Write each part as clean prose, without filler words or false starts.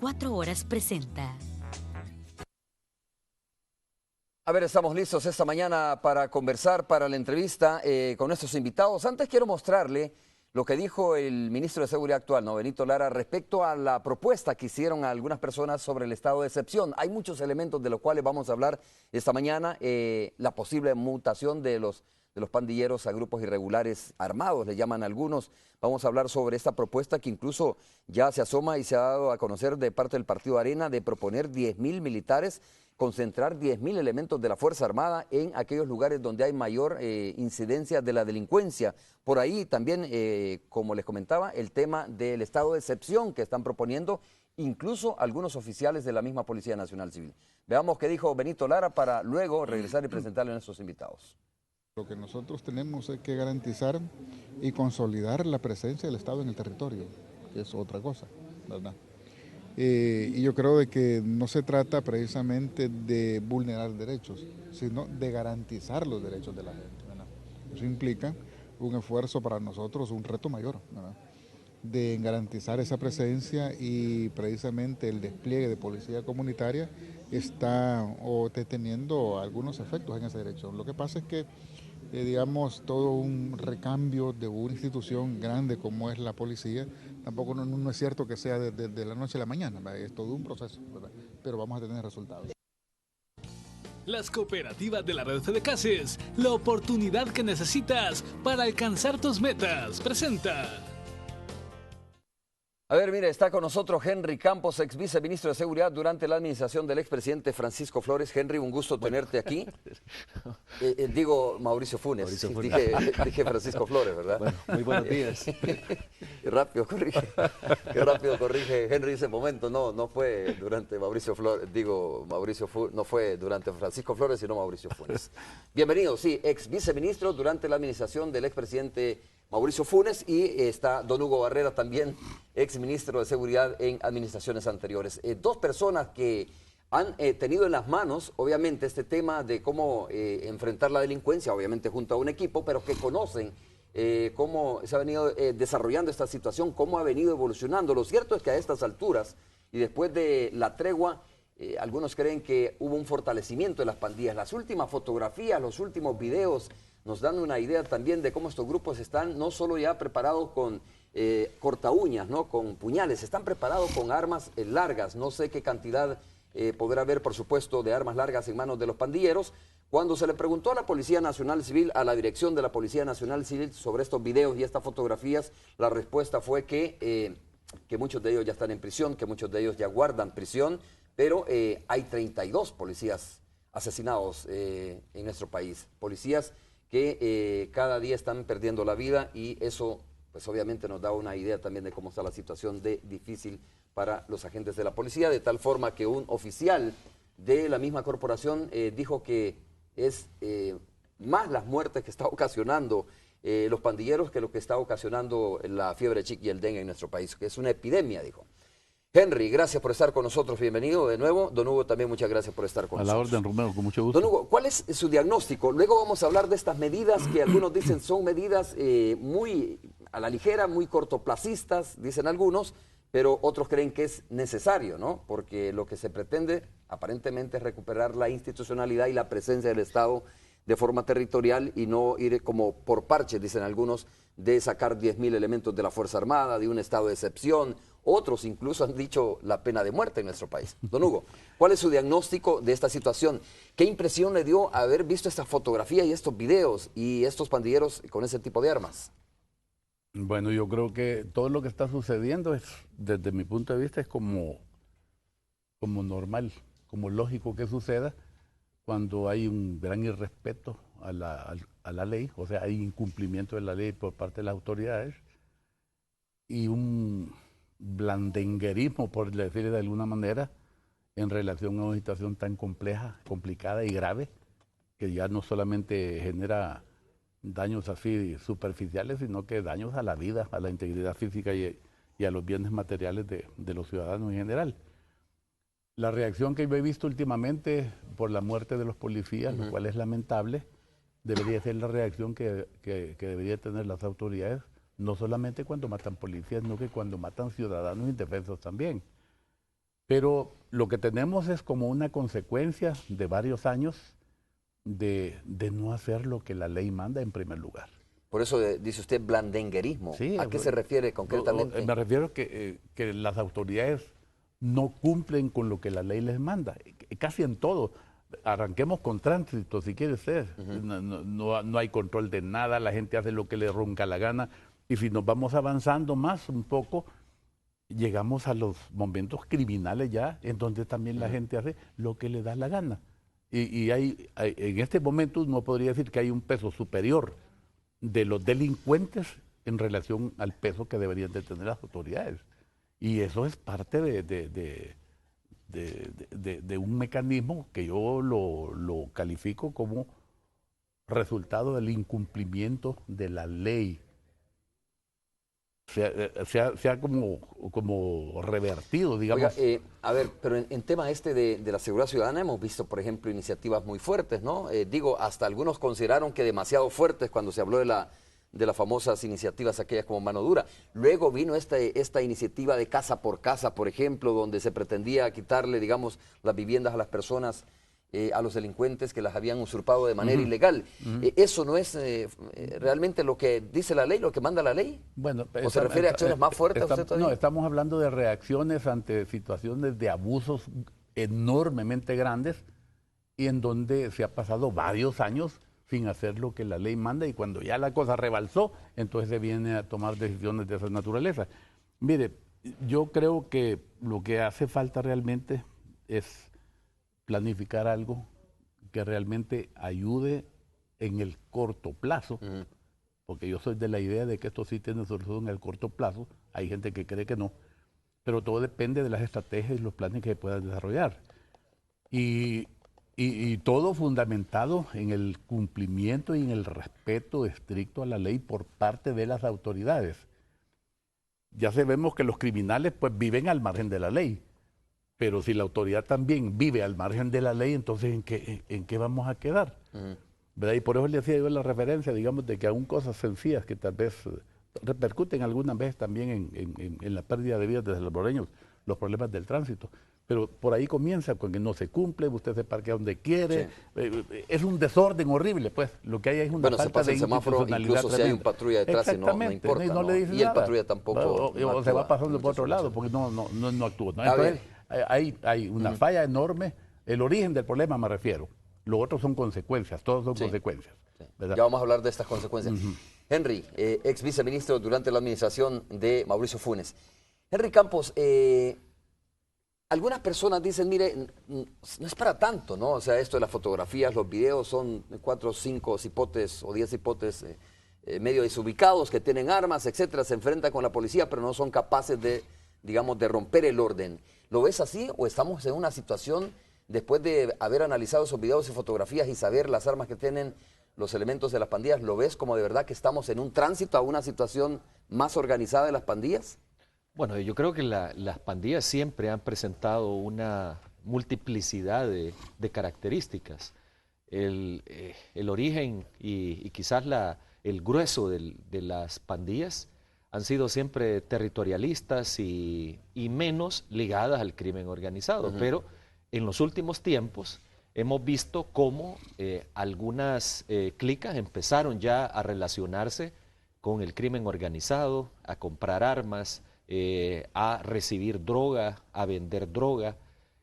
24 horas presenta. A ver, estamos listos esta mañana para conversar, para la entrevista con nuestros invitados. Antes quiero mostrarle lo que dijo el ministro de Seguridad actual, ¿no? Benito Lara, respecto a la propuesta que hicieron algunas personas sobre el estado de excepción. Hay muchos elementos de los cuales vamos a hablar esta mañana. La posible mutación de los pandilleros a grupos irregulares armados, le llaman algunos. Vamos a hablar sobre esta propuesta que incluso ya se asoma y se ha dado a conocer de parte del Partido Arena de proponer 10.000 militares, concentrar 10.000 elementos de la Fuerza Armada en aquellos lugares donde hay mayor incidencia de la delincuencia. Por ahí también, como les comentaba, el tema del estado de excepción que están proponiendo incluso algunos oficiales de la misma Policía Nacional Civil. Veamos qué dijo Benito Lara para luego regresar y presentarle a nuestros invitados. Lo que nosotros tenemos es que garantizar y consolidar la presencia del Estado en el territorio, que es otra cosa, ¿verdad? Y yo creo de que no se trata precisamente de vulnerar derechos, sino de garantizar los derechos de la gente, ¿verdad? Eso implica un esfuerzo para nosotros, un reto mayor, ¿verdad?, de garantizar esa presencia, y precisamente el despliegue de policía comunitaria está teniendo algunos efectos en ese derecho. Lo que pasa es que digamos, todo un recambio de una institución grande como es la policía, tampoco no es cierto que sea de la noche a la mañana, ¿verdad? Es todo un proceso, ¿verdad? Pero vamos a tener resultados. Las cooperativas de la red Fedecases, la oportunidad que necesitas para alcanzar tus metas, presenta. A ver, mire, está con nosotros Henry Campos, ex viceministro de Seguridad durante la administración del expresidente Francisco Flores. Henry, un gusto tenerte aquí. Digo Mauricio Funes. Mauricio Funes. Dije Francisco Flores, ¿verdad? Bueno, muy buenos días. Qué rápido corrige Henry ese momento. No fue durante Mauricio Flores, no fue durante Francisco Flores, sino Mauricio Funes. Bienvenido, sí, ex viceministro durante la administración del expresidente Mauricio Funes, y está don Hugo Barrera también, ex ministro de Seguridad en administraciones anteriores. Dos personas que han tenido en las manos, obviamente, este tema de cómo enfrentar la delincuencia, obviamente junto a un equipo, pero que conocen cómo se ha venido desarrollando esta situación, cómo ha venido evolucionando. Lo cierto es que a estas alturas, y después de la tregua, algunos creen que hubo un fortalecimiento de las pandillas. Las últimas fotografías, los últimos videos nos dan una idea también de cómo estos grupos están no solo ya preparados con corta uñas, ¿no?, con puñales, están preparados con armas largas. No sé qué cantidad podrá haber, por supuesto, de armas largas en manos de los pandilleros. Cuando se le preguntó a la Policía Nacional Civil, a la dirección de la Policía Nacional Civil sobre estos videos y estas fotografías, la respuesta fue que muchos de ellos ya están en prisión, que muchos de ellos ya guardan prisión, pero hay 32 policías asesinados en nuestro país, policías que cada día están perdiendo la vida, y eso pues obviamente nos da una idea también de cómo está la situación de difícil para los agentes de la policía, de tal forma que un oficial de la misma corporación dijo que es más las muertes que está ocasionando los pandilleros que lo que está ocasionando la fiebre chic y el dengue en nuestro país, que es una epidemia, dijo. Henry, gracias por estar con nosotros, bienvenido de nuevo. Don Hugo, también muchas gracias por estar con nosotros. A la orden, Romero, con mucho gusto. Don Hugo, ¿cuál es su diagnóstico? Luego vamos a hablar de estas medidas que algunos dicen son medidas muy a la ligera, muy cortoplacistas, dicen algunos, pero otros creen que es necesario, ¿no? Porque lo que se pretende aparentemente es recuperar la institucionalidad y la presencia del Estado de forma territorial, y no ir como por parches, dicen algunos, de sacar 10.000 elementos de la Fuerza Armada, de un estado de excepción. Otros incluso han dicho la pena de muerte en nuestro país. Don Hugo, ¿cuál es su diagnóstico de esta situación? ¿Qué impresión le dio haber visto esta fotografía y estos videos y estos pandilleros con ese tipo de armas? Bueno, yo creo que todo lo que está sucediendo es, desde mi punto de vista, es como normal, como lógico que suceda cuando hay un gran irrespeto a la ley, o sea, hay incumplimiento de la ley por parte de las autoridades, y un blandenguerismo, por decirlo de alguna manera, en relación a una situación tan compleja, complicada y grave, que ya no solamente genera daños así superficiales, sino que daños a la vida, a la integridad física y a los bienes materiales de los ciudadanos en general. La reacción que yo he visto últimamente por la muerte de los policías, lo cual es lamentable, debería ser la reacción que deberían tener las autoridades, no solamente cuando matan policías, sino que cuando matan ciudadanos indefensos también. Pero lo que tenemos es como una consecuencia de varios años de no hacer lo que la ley manda en primer lugar. Por eso dice usted blandenguerismo. Sí, ¿A qué se refiere concretamente? Me refiero que las autoridades no cumplen con lo que la ley les manda, casi en todo. Arranquemos con tránsito, si quiere ser. No hay control de nada, la gente hace lo que le ronca la gana. Y si nos vamos avanzando más un poco, llegamos a los momentos criminales ya, en donde también la gente hace lo que le da la gana. Y en este momento uno podría decir que hay un peso superior de los delincuentes en relación al peso que deberían de tener las autoridades. Y eso es parte de un mecanismo que yo lo califico como resultado del incumplimiento de la ley. Se ha como revertido, digamos. Oiga, a ver, pero en tema de la seguridad ciudadana hemos visto, por ejemplo, iniciativas muy fuertes, ¿no? Hasta algunos consideraron que demasiado fuertes cuando se habló de las famosas iniciativas aquellas como mano dura. Luego vino esta iniciativa de casa por casa, por ejemplo, donde se pretendía quitarle, digamos, las viviendas a las personas, a los delincuentes que las habían usurpado de manera ilegal. ¿Eso no es realmente lo que dice la ley, lo que manda la ley? Bueno, ¿O se refiere a acciones más fuertes? No, estamos hablando de reacciones ante situaciones de abusos enormemente grandes y en donde se ha pasado varios años sin hacer lo que la ley manda, y cuando ya la cosa rebalsó, entonces se viene a tomar decisiones de esa naturaleza. Mire, yo creo que lo que hace falta realmente es planificar algo que realmente ayude en el corto plazo, porque yo soy de la idea de que esto sí tiene solución en el corto plazo. Hay gente que cree que no, pero todo depende de las estrategias y los planes que se puedan desarrollar. Y todo fundamentado en el cumplimiento y en el respeto estricto a la ley por parte de las autoridades. Ya sabemos que los criminales pues viven al margen de la ley, pero si la autoridad también vive al margen de la ley, entonces ¿en qué vamos a quedar? ¿Verdad? Y por eso le hacía yo la referencia, digamos, de que aún cosas sencillas que tal vez repercuten alguna vez también en la pérdida de vidas de salvadoreños, los problemas del tránsito. Pero por ahí comienza, con que no se cumple, usted se parquea donde quiere, es un desorden horrible, pues, lo que hay es una falta de institucionalidad incluso si hay un patrulla detrás y no importa, no le dice y el nada. patrulla tampoco o se va pasando por otro lado, porque no actúa, ¿no? Entonces, hay una falla enorme, el origen del problema me refiero, lo otro son consecuencias, todos son consecuencias. ¿Verdad? Ya vamos a hablar de estas consecuencias. Henry, ex viceministro durante la administración de Mauricio Funes. Henry Campos, algunas personas dicen, mire, no es para tanto, ¿no? O sea, esto de las fotografías, los videos, son 4 o 5 cipotes o 10 cipotes medio desubicados que tienen armas, etcétera, se enfrentan con la policía, pero no son capaces de, digamos, de romper el orden. ¿Lo ves así o estamos en una situación, después de haber analizado esos videos y fotografías y saber las armas que tienen los elementos de las pandillas, lo ves como de verdad que estamos en un tránsito a una situación más organizada de las pandillas? Bueno, yo creo que las pandillas siempre han presentado una multiplicidad de características. El origen y quizás el grueso de las pandillas han sido siempre territorialistas y menos ligadas al crimen organizado. Pero en los últimos tiempos hemos visto cómo algunas clicas empezaron ya a relacionarse con el crimen organizado, a comprar armas, a recibir droga, a vender droga,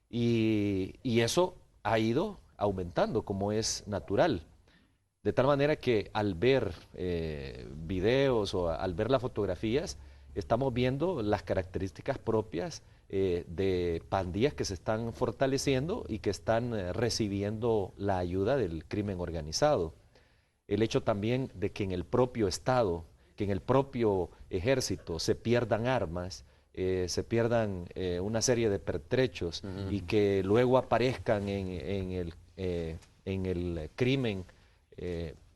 y eso ha ido aumentando como es natural. De tal manera que al ver videos o al ver las fotografías, estamos viendo las características propias de pandillas que se están fortaleciendo y que están recibiendo la ayuda del crimen organizado. El hecho también de que en el propio Estado, que en el propio ejército se pierdan armas, se pierdan una serie de pertrechos y que luego aparezcan en el crimen,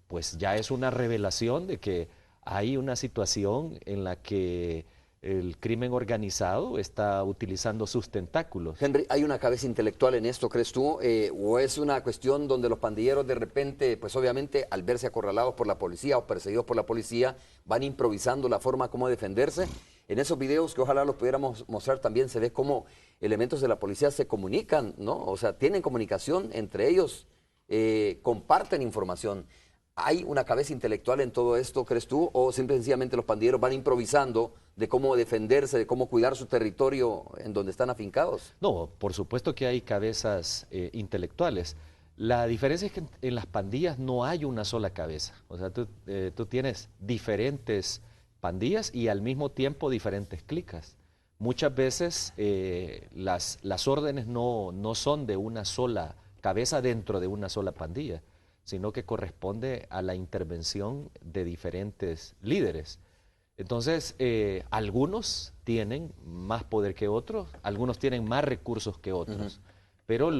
pues ya es una revelación de que hay una situación en la que el crimen organizado está utilizando sus tentáculos. Henry, ¿hay una cabeza intelectual en esto, crees tú? ¿O es una cuestión donde los pandilleros de repente, pues obviamente al verse acorralados por la policía o perseguidos por la policía, van improvisando la forma como defenderse? En esos videos que ojalá los pudiéramos mostrar también se ve cómo elementos de la policía se comunican, ¿no? O sea, tienen comunicación entre ellos, comparten información. ¿Hay una cabeza intelectual en todo esto, crees tú? ¿O simple y sencillamente los pandilleros van improvisando de cómo defenderse, de cómo cuidar su territorio en donde están afincados? No, por supuesto que hay cabezas intelectuales. La diferencia es que en las pandillas no hay una sola cabeza. O sea, tú tienes diferentes pandillas y al mismo tiempo diferentes clicas. Muchas veces las órdenes no son de una sola cabeza dentro de una sola pandilla, sino que corresponde a la intervención de diferentes líderes. Entonces, algunos tienen más poder que otros, algunos tienen más recursos que otros, pero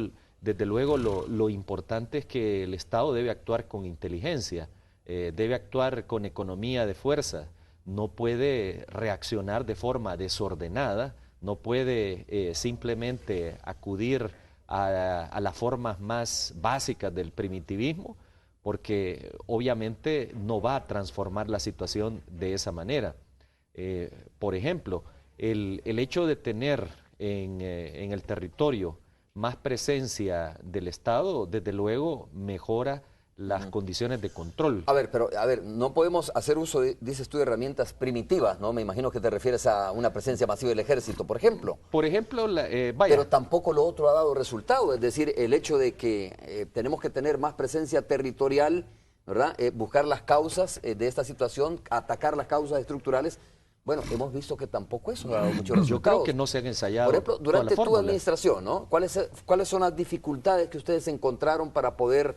desde luego lo importante es que el Estado debe actuar con inteligencia, debe actuar con economía de fuerza, no puede reaccionar de forma desordenada, no puede simplemente acudir a las formas más básicas del primitivismo, porque obviamente no va a transformar la situación de esa manera. Por ejemplo, el hecho de tener en el territorio más presencia del Estado, desde luego, mejora las condiciones de control. A ver, no podemos hacer uso, dices tú, de herramientas primitivas, ¿no? Me imagino que te refieres a una presencia masiva del ejército, por ejemplo. Por ejemplo, vaya. Pero tampoco lo otro ha dado resultado, es decir, el hecho de que tenemos que tener más presencia territorial, ¿verdad? Buscar las causas de esta situación, atacar las causas estructurales. Bueno, hemos visto que tampoco eso ha dado muchos resultados. Yo creo que no se han ensayado. Por ejemplo, durante tu administración, ¿no? ¿Cuáles son las dificultades que ustedes encontraron para poder,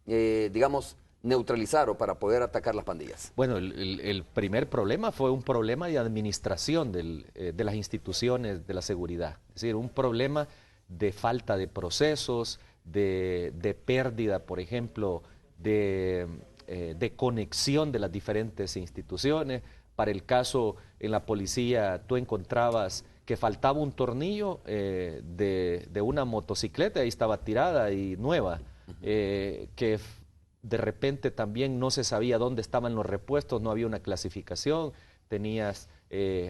digamos, neutralizar o para poder atacar las pandillas? Bueno, el primer problema fue un problema de administración de las instituciones de la seguridad. Es decir, un problema de falta de procesos, de pérdida, por ejemplo, de conexión de las diferentes instituciones. Para el caso en la policía, tú encontrabas que faltaba un tornillo de una motocicleta, ahí estaba tirada y nueva, que de repente también no se sabía dónde estaban los repuestos, no había una clasificación, tenías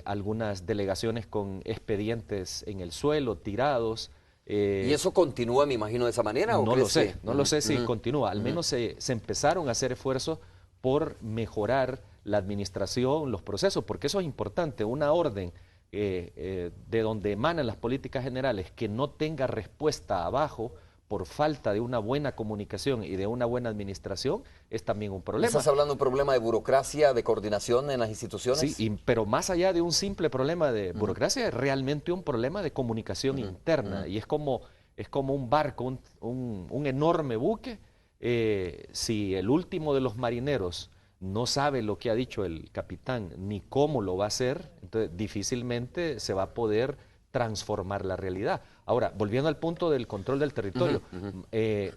algunas delegaciones con expedientes en el suelo, tirados. ¿Y eso continúa, me imagino, de esa manera? ¿O no lo sé, no lo sé si Ujú. continúa. Al menos se empezaron a hacer esfuerzos por mejorar la administración, los procesos, porque eso es importante. Una orden de donde emanan las políticas generales que no tenga respuesta abajo por falta de una buena comunicación y de una buena administración es también un problema. ¿Estás hablando de un problema de burocracia, de coordinación en las instituciones? Sí, pero más allá de un simple problema de burocracia, es realmente un problema de comunicación interna. Y es como un barco, un enorme buque. Si el último de los marineros no sabe lo que ha dicho el capitán ni cómo lo va a hacer, entonces difícilmente se va a poder transformar la realidad. Ahora, volviendo al punto del control del territorio,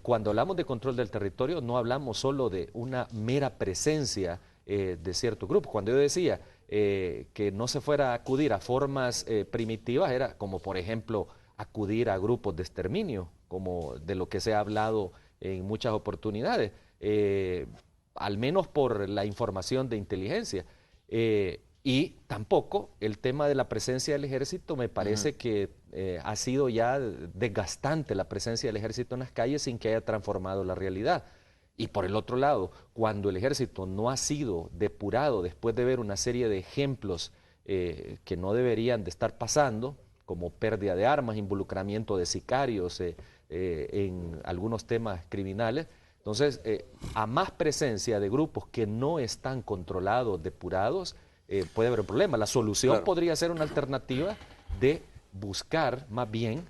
cuando hablamos de control del territorio no hablamos solo de una mera presencia de cierto grupo. Cuando yo decía que no se fuera a acudir a formas primitivas, era como por ejemplo acudir a grupos de exterminio, como de lo que se ha hablado en muchas oportunidades, al menos por la información de inteligencia. Y tampoco el tema de la presencia del ejército me parece que ha sido ya desgastante la presencia del ejército en las calles sin que haya transformado la realidad. Y por el otro lado, cuando el ejército no ha sido depurado después de ver una serie de ejemplos que no deberían de estar pasando, como pérdida de armas, involucramiento de sicarios en algunos temas criminales, entonces a más presencia de grupos que no están controlados, depurados, puede haber un problema. La solución podría ser una alternativa de buscar más bien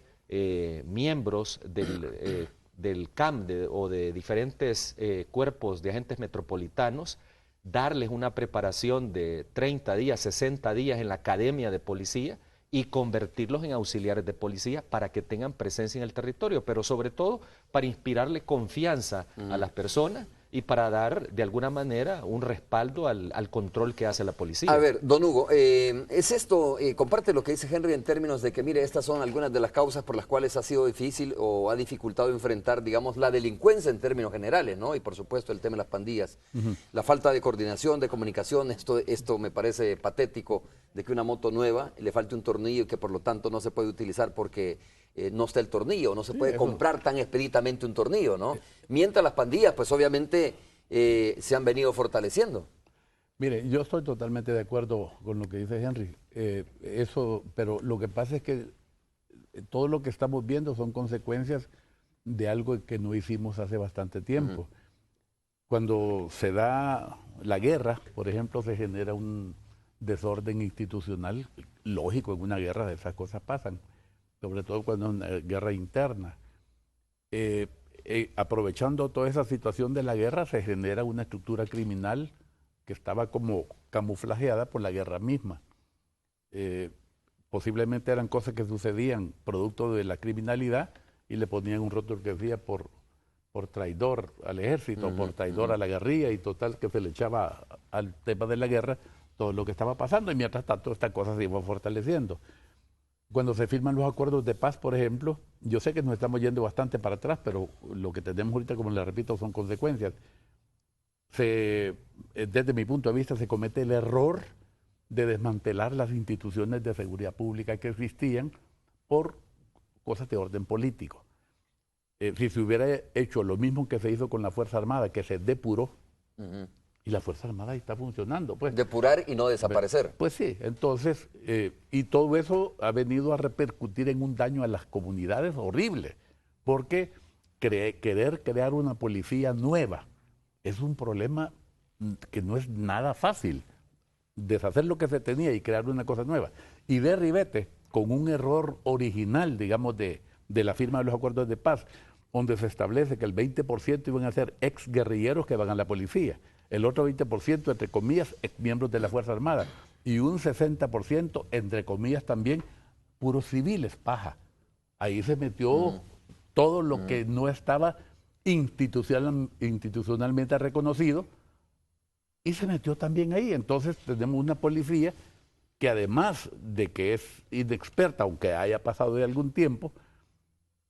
miembros del CAM o de diferentes cuerpos de agentes metropolitanos, darles una preparación de 30 días, 60 días en la academia de policía y convertirlos en auxiliares de policía para que tengan presencia en el territorio, pero sobre todo para inspirarle confianza a las personas y para dar de alguna manera un respaldo al control que hace la policía. A ver, don Hugo, ¿es esto, comparte lo que dice Henry en términos de que, mire, estas son algunas de las causas por las cuales ha sido difícil o ha dificultado enfrentar, digamos, la delincuencia en términos generales, ¿no? Y por supuesto el tema de las pandillas, la falta de coordinación, de comunicación, esto me parece patético, de que una moto nueva le falte un tornillo y que por lo tanto no se puede utilizar porque no está el tornillo, no se puede comprar tan expeditamente un tornillo, ¿no? Mientras las pandillas, pues obviamente se han venido fortaleciendo. Mire, yo estoy totalmente de acuerdo con lo que dice Henry, pero lo que pasa es que todo lo que estamos viendo son consecuencias de algo que no hicimos hace bastante tiempo. Cuando se da la guerra, por ejemplo, se genera un desorden institucional lógico. En una guerra esas cosas pasan, sobre todo cuando es una guerra interna. Aprovechando toda esa situación de la guerra, se genera una estructura criminal que estaba como camuflajeada por la guerra misma. Posiblemente eran cosas que sucedían producto de la criminalidad y le ponían un rótulo que decía por traidor al ejército, por traidor a la guerrilla, y total que se le echaba al tema de la guerra todo lo que estaba pasando, y mientras tanto esta cosa se iba fortaleciendo. Cuando se firman los acuerdos de paz, por ejemplo, yo sé que nos estamos yendo bastante para atrás, pero lo que tenemos ahorita, como le repito, son consecuencias. Desde mi punto de vista, se comete el error de desmantelar las instituciones de seguridad pública que existían por cosas de orden político. Si se hubiera hecho lo mismo que se hizo con la Fuerza Armada, que se depuró, y la Fuerza Armada está funcionando. Pues. Depurar y no desaparecer. Pues sí, entonces, y todo eso ha venido a repercutir en un daño a las comunidades horrible, porque querer crear una policía nueva es un problema que no es nada fácil. Deshacer lo que se tenía y crear una cosa nueva. Y de ribete, con un error original, digamos, de la firma de los acuerdos de paz, donde se establece que el 20% iban a ser exguerrilleros que van a la policía, el otro 20%, entre comillas, miembros de la Fuerza Armada, y un 60%, entre comillas, también puros civiles, paja. Ahí se metió todo lo que no estaba institucionalmente reconocido, y se metió también ahí. Entonces tenemos una policía que, además de que es inexperta, aunque haya pasado de algún tiempo,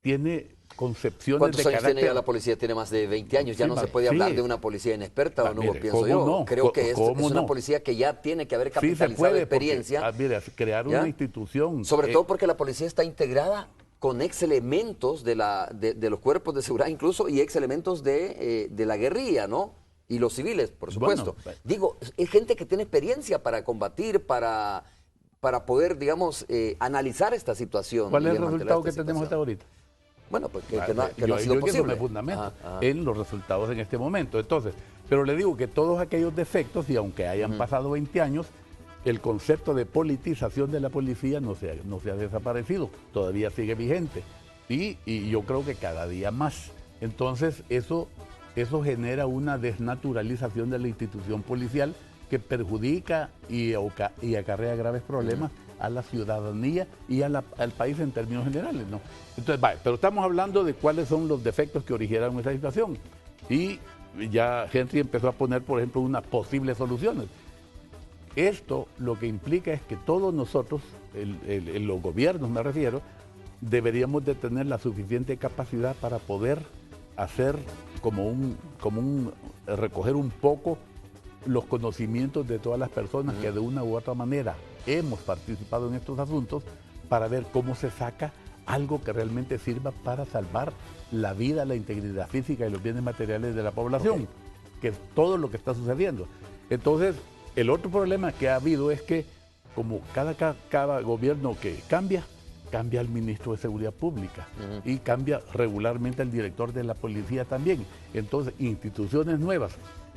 tiene concepciones ¿Cuántos de años carácter... tiene ya la policía? Tiene más de 20 años. Ya no se puede hablar de una policía inexperta, ¿o no? Mire, Pienso yo. No, creo que es una no? policía que ya tiene que haber capitalizado sí se puede, experiencia. Porque, mire, crear una institución... Sobre todo porque la policía está integrada con ex elementos de los cuerpos de seguridad incluso, y ex elementos de la guerrilla, ¿no? Y los civiles, por supuesto. Bueno, digo, es gente que tiene experiencia para combatir, para poder, digamos, analizar esta situación. ¿Cuál es el resultado que tenemos hasta ahorita? Bueno, pues que no ha sido posible. Yo me fundamento en los resultados en este momento. Entonces, pero le digo que todos aquellos defectos, y aunque hayan pasado 20 años, el concepto de politización de la policía no se ha desaparecido, todavía sigue vigente. Y yo creo que cada día más. Entonces, eso genera una desnaturalización de la institución policial que perjudica y acarrea graves problemas a la ciudadanía y al país en términos generales, ¿no? Entonces, pero estamos hablando de cuáles son los defectos que originaron esa situación. Y ya Henry empezó a poner, por ejemplo, unas posibles soluciones. Esto lo que implica es que todos nosotros, los gobiernos me refiero, deberíamos de tener la suficiente capacidad para poder hacer recoger un poco los conocimientos de todas las personas que de una u otra manera hemos participado en estos asuntos, para ver cómo se saca algo que realmente sirva para salvar la vida, la integridad física y los bienes materiales de la población, que es todo lo que está sucediendo. Entonces, el otro problema que ha habido es que, como cada gobierno que cambia el ministro de Seguridad Pública y cambia regularmente el director de la policía también. Entonces, instituciones nuevas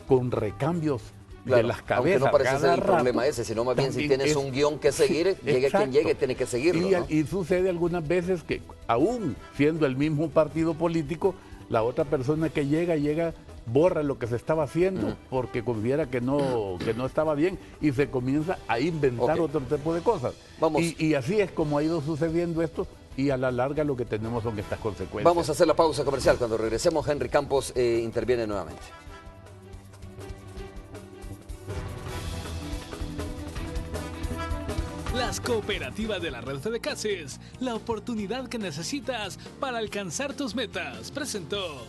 con recambios de las cabezas. Aunque no parece ser el problema ese, sino más bien si tienes un guión que seguir, llegue quien llegue, tiene que seguirlo. ¿No? Y sucede algunas veces que, aún siendo el mismo partido político, la otra persona que llega, borra lo que se estaba haciendo porque considera que no estaba bien, y se comienza a inventar otro tipo de cosas. Y así es como ha ido sucediendo esto, y a la larga lo que tenemos son estas consecuencias. Vamos a hacer la pausa comercial. Cuando regresemos, Henry Campos interviene nuevamente. Las cooperativas de la red Fedecases, la oportunidad que necesitas para alcanzar tus metas, presentó.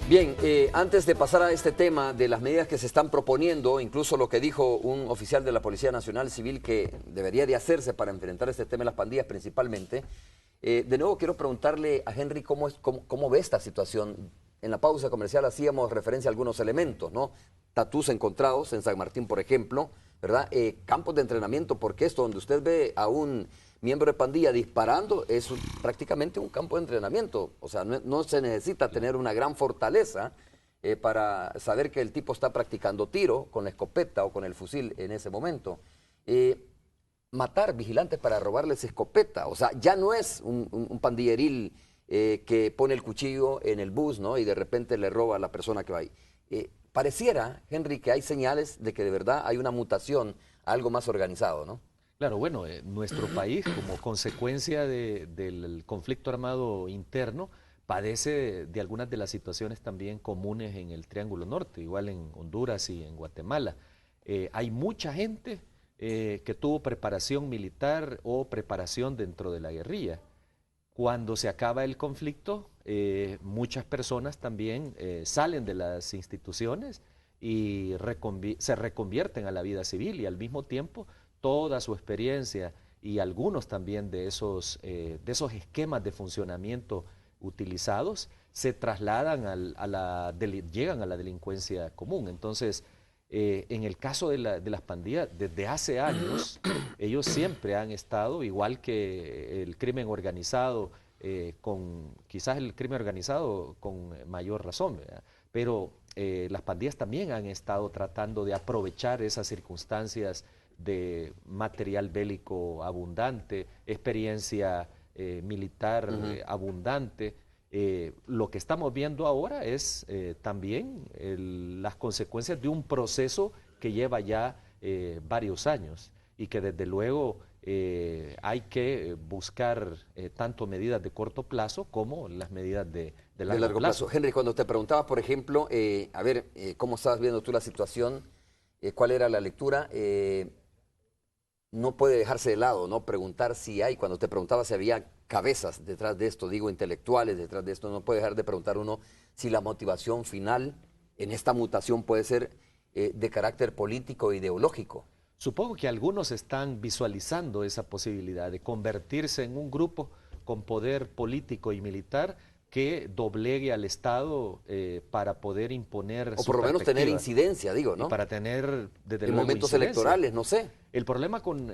Bien, antes de pasar a este tema de las medidas que se están proponiendo, incluso lo que dijo un oficial de la Policía Nacional Civil que debería de hacerse para enfrentar este tema de las pandillas principalmente, de nuevo quiero preguntarle a Henry cómo ve esta situación. En la pausa comercial hacíamos referencia a algunos elementos, ¿no? Tatús encontrados en San Martín, por ejemplo, ¿verdad? Campos de entrenamiento, porque esto donde usted ve a un miembro de pandilla disparando es prácticamente un campo de entrenamiento. O sea, no se necesita tener una gran fortaleza para saber que el tipo está practicando tiro con la escopeta o con el fusil en ese momento. Matar vigilantes para robarles escopeta, o sea, ya no es un pandilleril que pone el cuchillo en el bus, ¿no? Y de repente le roba a la persona que va ahí. Pareciera, Henry, que hay señales de que de verdad hay una mutación a algo más organizado, ¿no? Claro, bueno, nuestro país, como consecuencia del conflicto armado interno, padece de algunas de las situaciones también comunes en el Triángulo Norte, igual en Honduras y en Guatemala. Hay mucha gente que tuvo preparación militar o preparación dentro de la guerrilla. Cuando se acaba el conflicto, muchas personas también salen de las instituciones y se reconvierten a la vida civil y al mismo tiempo toda su experiencia y algunos también de esos esquemas de funcionamiento utilizados se trasladan llegan a la delincuencia común. Entonces, en el caso de las pandillas, desde hace años, ellos siempre han estado, igual que el crimen organizado, quizás el crimen organizado con mayor razón, ¿verdad? Pero las pandillas también han estado tratando de aprovechar esas circunstancias de material bélico abundante, experiencia militar abundante. Lo que estamos viendo ahora es también las consecuencias de un proceso que lleva ya varios años y que desde luego hay que buscar tanto medidas de corto plazo como las medidas de largo plazo. Henry, cuando te preguntaba, por ejemplo, ¿cómo estabas viendo tú la situación? ¿Cuál era la lectura? No puede dejarse de lado, ¿no? Preguntar si hay, cuando te preguntaba si había cabezas detrás de esto, digo intelectuales detrás de esto, no puede dejar de preguntar uno si la motivación final en esta mutación puede ser de carácter político e ideológico. Supongo que algunos están visualizando esa posibilidad de convertirse en un grupo con poder político y militar que doblegue al Estado para poder imponer o por lo menos tener incidencia, digo, ¿no? Y para tener desde luego momentos electorales, no sé. El problema con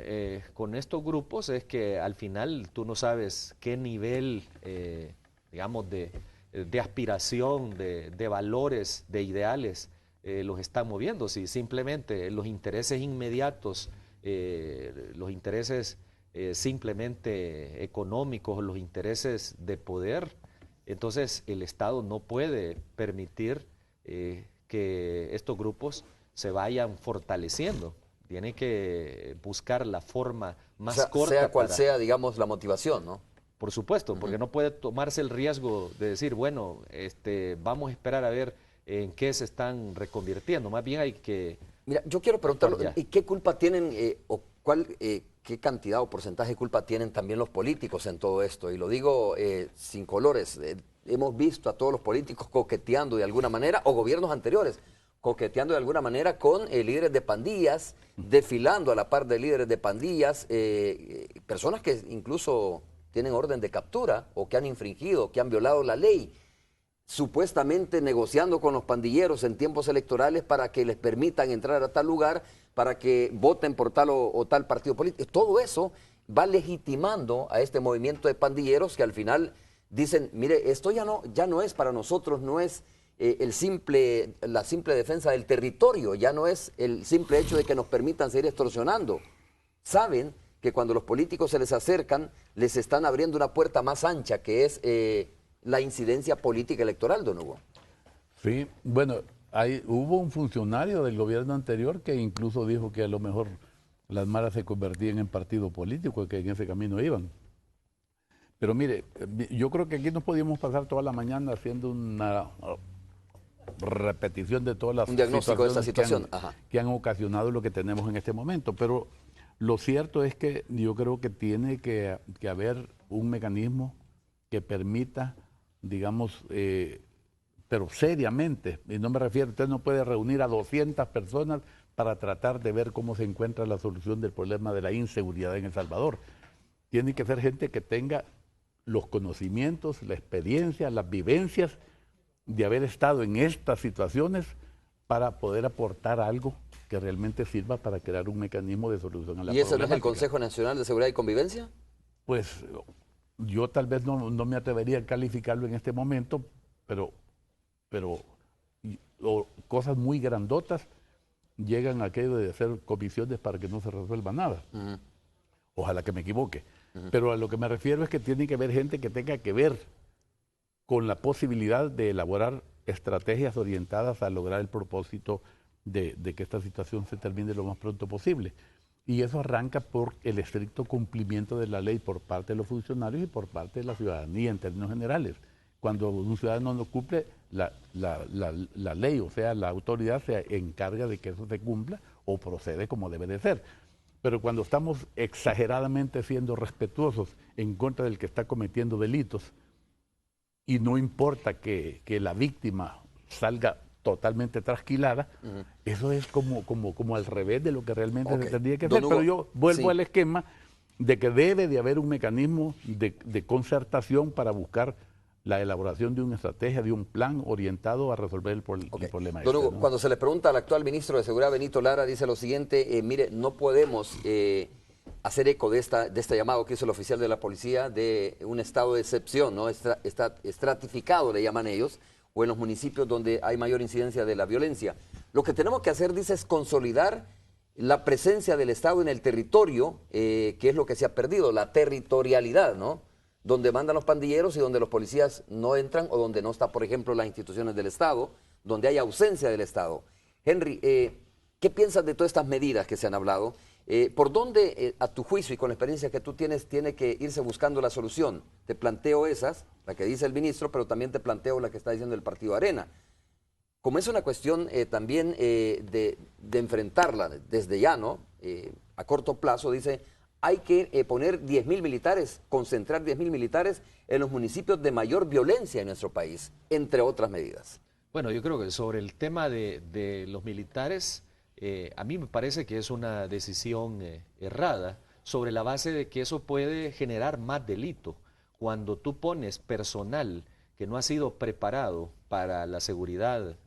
estos grupos es que al final tú no sabes qué nivel, digamos, de aspiración, de valores, de ideales los están moviendo. Si simplemente los intereses inmediatos, los intereses simplemente económicos, los intereses de poder, entonces el Estado no puede permitir que estos grupos se vayan fortaleciendo. Tiene que buscar la forma más corta. Sea cual sea, digamos, la motivación, ¿no? Por supuesto, porque no puede tomarse el riesgo de decir, bueno, vamos a esperar a ver en qué se están reconvirtiendo. Más bien hay que... Mira, yo quiero preguntarle, ¿y qué culpa tienen qué cantidad o porcentaje de culpa tienen también los políticos en todo esto? Y lo digo sin colores. Hemos visto a todos los políticos coqueteando de alguna manera, o gobiernos anteriores, coqueteando de alguna manera con líderes de pandillas, desfilando a la par de líderes de pandillas, personas que incluso tienen orden de captura o que han infringido, que han violado la ley, supuestamente negociando con los pandilleros en tiempos electorales para que les permitan entrar a tal lugar, para que voten por tal o tal partido político. Todo eso va legitimando a este movimiento de pandilleros que al final dicen, mire, esto ya no es para nosotros, no es la simple defensa del territorio, ya no es el simple hecho de que nos permitan seguir extorsionando. Saben que cuando los políticos se les acercan, les están abriendo una puerta más ancha, que es la incidencia política electoral, don Hugo. Sí, bueno, hubo un funcionario del gobierno anterior que incluso dijo que a lo mejor las maras se convertían en partido político, que en ese camino iban. Pero mire, yo creo que aquí nos podíamos pasar toda la mañana haciendo una repetición de todas las un diagnóstico de esta situaciones situación que han ocasionado lo que tenemos en este momento. Pero lo cierto es que yo creo que tiene que haber un mecanismo que permita, digamos, pero seriamente, y no me refiero, usted no puede reunir a 200 personas para tratar de ver cómo se encuentra la solución del problema de la inseguridad en El Salvador. Tiene que ser gente que tenga los conocimientos, la experiencia, las vivencias de haber estado en estas situaciones para poder aportar algo que realmente sirva para crear un mecanismo de solución a la problemática. ¿Y ese no es el Consejo Nacional de Seguridad y Convivencia? Pues yo tal vez no me atrevería a calificarlo en este momento, pero cosas muy grandotas llegan a aquello de hacer comisiones para que no se resuelva nada. Ojalá que me equivoque. Pero a lo que me refiero es que tiene que haber gente que tenga que ver con la posibilidad de elaborar estrategias orientadas a lograr el propósito de que esta situación se termine lo más pronto posible. Y eso arranca por el estricto cumplimiento de la ley por parte de los funcionarios y por parte de la ciudadanía en términos generales. Cuando un ciudadano no cumple la ley, o sea, la autoridad se encarga de que eso se cumpla o procede como debe de ser. Pero cuando estamos exageradamente siendo respetuosos en contra del que está cometiendo delitos, y no importa que la víctima salga totalmente trasquilada, eso es como al revés de lo que realmente se tendría que hacer. Pero yo vuelvo al esquema de que debe de haber un mecanismo de concertación para buscar la elaboración de una estrategia, de un plan orientado a resolver el problema. Don Hugo, cuando se le pregunta al actual ministro de Seguridad, Benito Lara, dice lo siguiente, mire, no podemos hacer eco de este llamado que hizo el oficial de la policía de un estado de excepción, ¿no? Estratificado, le llaman ellos, o en los municipios donde hay mayor incidencia de la violencia. Lo que tenemos que hacer, dice, es consolidar la presencia del Estado en el territorio, que es lo que se ha perdido, la territorialidad, ¿no? Donde mandan los pandilleros y donde los policías no entran, o donde no está, por ejemplo, las instituciones del Estado, donde hay ausencia del Estado. Henry, ¿qué piensas de todas estas medidas que se han hablado? ¿Por dónde, a tu juicio y con la experiencia que tú tienes, tiene que irse buscando la solución? Te planteo esas, la que dice el ministro, pero también te planteo la que está diciendo el Partido Arena. Como es una cuestión también de enfrentarla desde ya, ¿no? A corto plazo, dice, hay que poner 10.000 militares, concentrar 10.000 militares en los municipios de mayor violencia en nuestro país, entre otras medidas. Bueno, yo creo que sobre el tema de los militares, a mí me parece que es una decisión errada, sobre la base de que eso puede generar más delito. Cuando tú pones personal que no ha sido preparado para la seguridad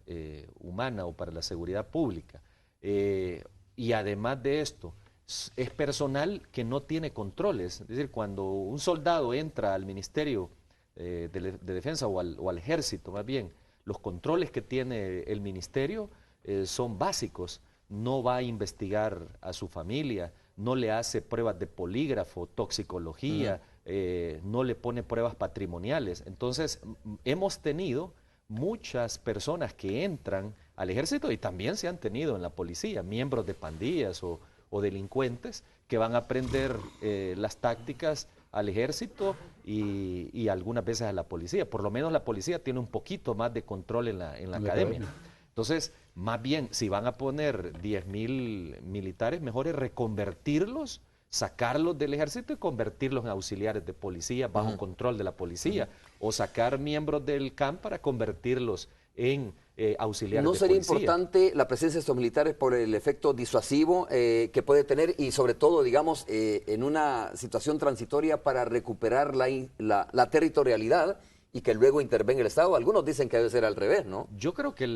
humana o para la seguridad pública, y además de esto, es personal que no tiene controles. Es decir, cuando un soldado entra al Ministerio de Defensa o al Ejército, más bien, los controles que tiene el Ministerio son básicos. No va a investigar a su familia, no le hace pruebas de polígrafo, toxicología, no le pone pruebas patrimoniales. Entonces, hemos tenido muchas personas que entran al Ejército y también se han tenido en la policía, miembros de pandillas o delincuentes que van a aprender las tácticas al Ejército y algunas veces a la policía. Por lo menos la policía tiene un poquito más de control en la academia. Entonces, más bien, si van a poner 10.000 militares, mejor es reconvertirlos, sacarlos del Ejército y convertirlos en auxiliares de policía bajo control de la policía, o sacar miembros del CAM para convertirlos en auxiliares de policía. ¿No sería importante la presencia de estos militares por el efecto disuasivo que puede tener y sobre todo, digamos, en una situación transitoria para recuperar la territorialidad y que luego intervenga el Estado? Algunos dicen que debe ser al revés, ¿no? Yo creo que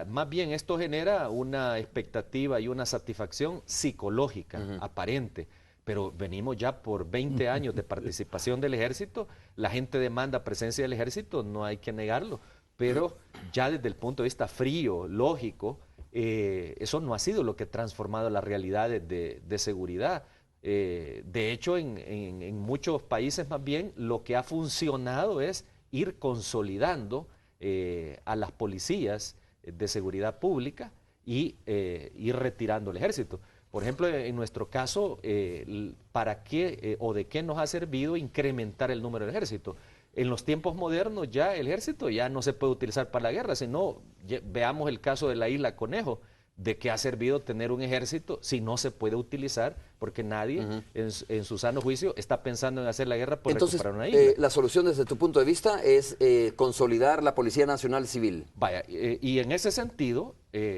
más bien esto genera una expectativa y una satisfacción psicológica aparente. Pero venimos ya por 20 años de participación del Ejército, la gente demanda presencia del Ejército, no hay que negarlo, pero ya desde el punto de vista frío, lógico, eso no ha sido lo que ha transformado las realidades de seguridad. De hecho, en muchos países más bien lo que ha funcionado es ir consolidando a las policías de seguridad pública y ir retirando el Ejército. Por ejemplo, en nuestro caso, ¿para qué o de qué nos ha servido incrementar el número del ejército? En los tiempos modernos ya el ejército ya no se puede utilizar para la guerra, sino veamos el caso de la isla Conejo. ¿De qué ha servido tener un ejército si no se puede utilizar? Porque nadie en su sano juicio está pensando en hacer la guerra por recuperar una isla. La solución desde tu punto de vista es consolidar la Policía Nacional Civil. Vaya, y en ese sentido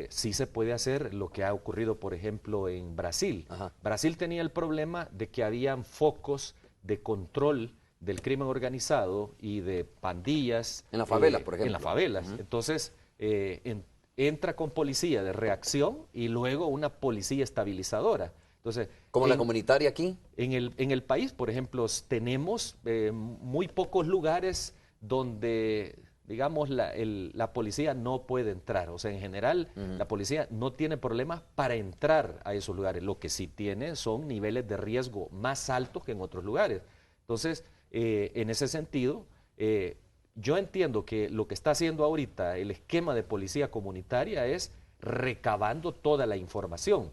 sí se puede hacer lo que ha ocurrido, por ejemplo, en Brasil. Ajá. Brasil tenía el problema de que habían focos de control del crimen organizado y de pandillas. En las favelas, por ejemplo. En las favelas. Entonces, entra con policía de reacción y luego una policía estabilizadora. Entonces, ¿Como la comunitaria aquí? En el país, por ejemplo, tenemos muy pocos lugares donde, digamos, la policía no puede entrar. O sea, en general, la policía no tiene problemas para entrar a esos lugares. Lo que sí tiene son niveles de riesgo más altos que en otros lugares. Entonces, en ese sentido, yo entiendo que lo que está haciendo ahorita el esquema de policía comunitaria es recabando toda la información,